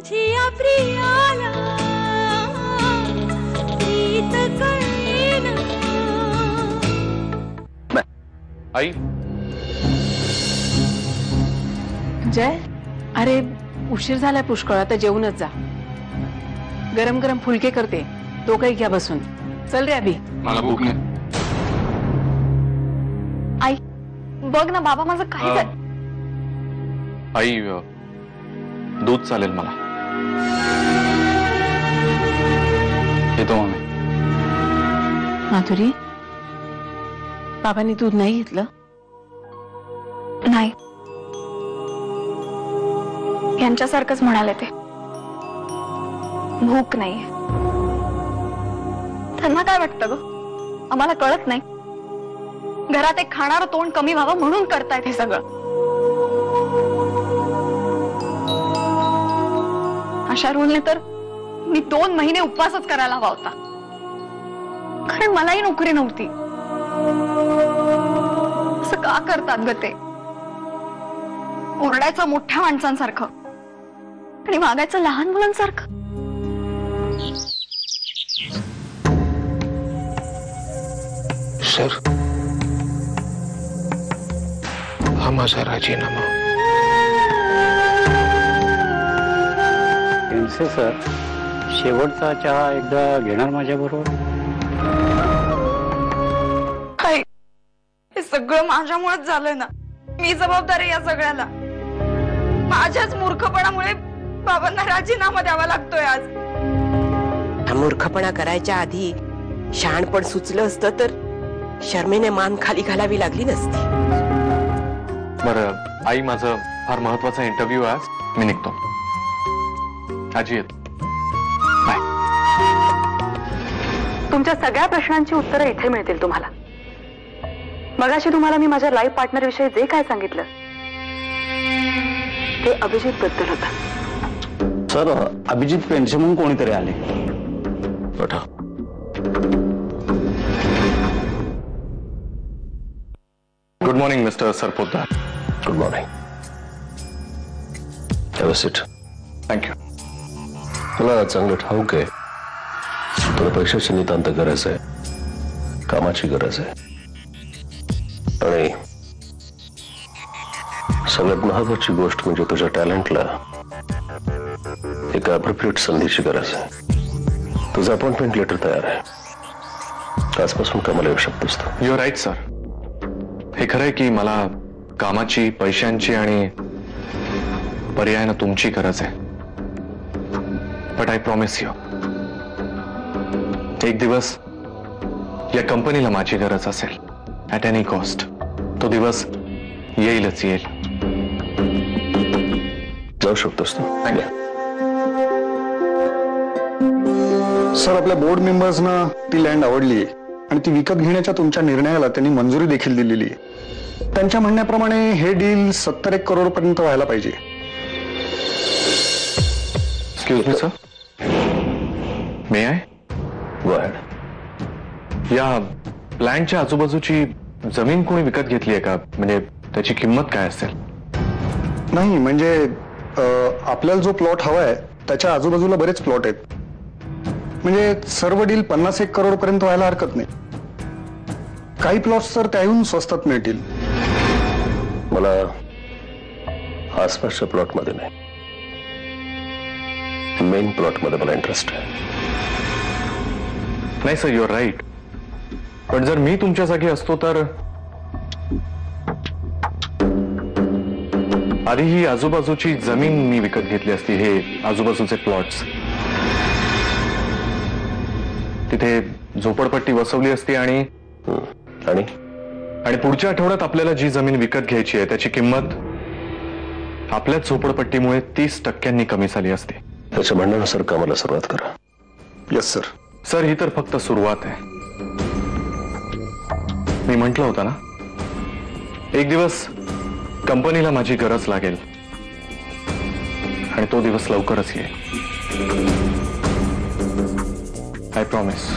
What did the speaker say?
माझिया प्रियाला प्रीत कळेना. आई जय, अरे उशीर झालाय पुष्कळ, आता जेवूनच जा. गरम गरम फुलके करते, तो काही घ्या बसून. चल रे अभि. मला भूक नाही. आई बघ ना, बाबा माझं काही आई दूध चालेल मला. येतो मम्मी. माधुरी, बाबांनी दूध नाही घेतलं? नाही, यांच्यासारखंच म्हणाले ते. भूक नाहीये. त्यांना काय वाटतं ग? आम्हाला कळत नाही. घरात एक खाणारं तोंड कमी व्हावं म्हणून करतायत हे सगळं. अशा रूलने तर मी 2 महिने उपवासच करायला हवा होता, कारण मलाही नोकरी नव्हती. असं का करतात ग ते? ओरडायचं मोठ्या माणसांसारखं आणि वागायचं लहान मुलांसारखं. सर, हा माझा राजीनामा. सर, शेवटचा चहा एकदा घेणार माझ्याबरोबर? हे सगळं माझ्यामुळेच झालंय ना. मी जबाबदार आहे या सगळ्याला. माझ्याच मूर्खपणामुळे बाबांना राजीनामा द्यावा लागतोय आज. हा मूर्खपणा करायच्या आधी शहाणपण सुचलं असतं तर शर्मेने मान खाली घालावी लागली नसती. बरं आई, माझं फार महत्वाचा इंटरव्ह्यू आज, मी निघतो. आजी येतो. बाय. तुमच्या सगळ्या प्रश्नांची उत्तरं इथे मिळतील तुम्हाला. मगाशी तुम्हाला मी माझ्या लाईफ पार्टनर विषयी जे काय सांगितलं ते अभिजित बद्दल होतं. सर, अभिजित पेंडसे म्हणून कोणीतरी आले. Good morning mister Sarpotdar. Good morning. Have a seat. Thank you. मला चांगलं ठाऊक आहे तुला पैशाची नितांत गरज आहे, कामाची गरज आहे, आणि सगळ्यात महत्वाची गोष्ट म्हणजे तुझ्या टॅलेंटला एका अप्रोप्रिएट संधीची गरज आहे. तुझं अपॉइंटमेंट लेटर तयार आहे. आजपासून कामाला येऊ शकतोस तू. You are right sir. हे खरं आहे की मला कामाची, पैशांची आणि पर्यायानं तुमची गरज आहे. बट आय प्रॉमिस यू, एक दिवस या कंपनीला माझी गरज असेल, ॲट एनी कॉस्ट. तो दिवस येईलच येईल. जाऊ शकतोस तू. सर, आपल्या बोर्ड मेंबर्सना ती लँड आवडली आणि ती विकत घेण्याच्या तुमच्या निर्णयाला त्यांनी मंजुरी देखील दिलेली आहे. त्यांच्या म्हणण्याप्रमाणे हे डील 70-1 करोड पर्यंत व्हायला पाहिजे. Excuse me sir, may I? Go ahead. या प्लॅनच्या आजूबाजूची जमीन कोणी विकत घेतली आहे का? म्हणजे त्याची किंमत काय असेल? नाही, म्हणजे आपल्याला जो प्लॉट हवाय त्याच्या आजूबाजूला बरेच प्लॉट आहेत. म्हणजे सर्व डील 50-1 करोड पर्यंत व्हायला हरकत नाही. काही प्लॉट्स तर त्याहून स्वस्तात मिळतील. मला आसपासच्या प्लॉट मध्ये नाही, मेन प्लॉट मध्ये मला इंटरेस्ट आहे. नाही सर, यू आर राईट. पण जर मी तुमच्या जागी असतो तर आधी ही आजूबाजूची जमीन मी विकत घेतली असती. हे आजूबाजूचे प्लॉट्स, तिथे झोपडपट्टी वसवली असती आणि पुढच्या आठवड्यात आपल्याला जी जमीन विकत घ्यायची आहे त्याची किंमत आपल्याच झोपडपट्टीमुळे 30% कमी झाली असते. त्याच्या म्हणण्यानुसार कामाला सुरुवात करा. Yes sir. सर, ही तर फक्त सुरुवात आहे. मी म्हटलं होतं ना, एक दिवस कंपनीला माझी गरज लागेल आणि तो दिवस लवकरच येईल. I promise.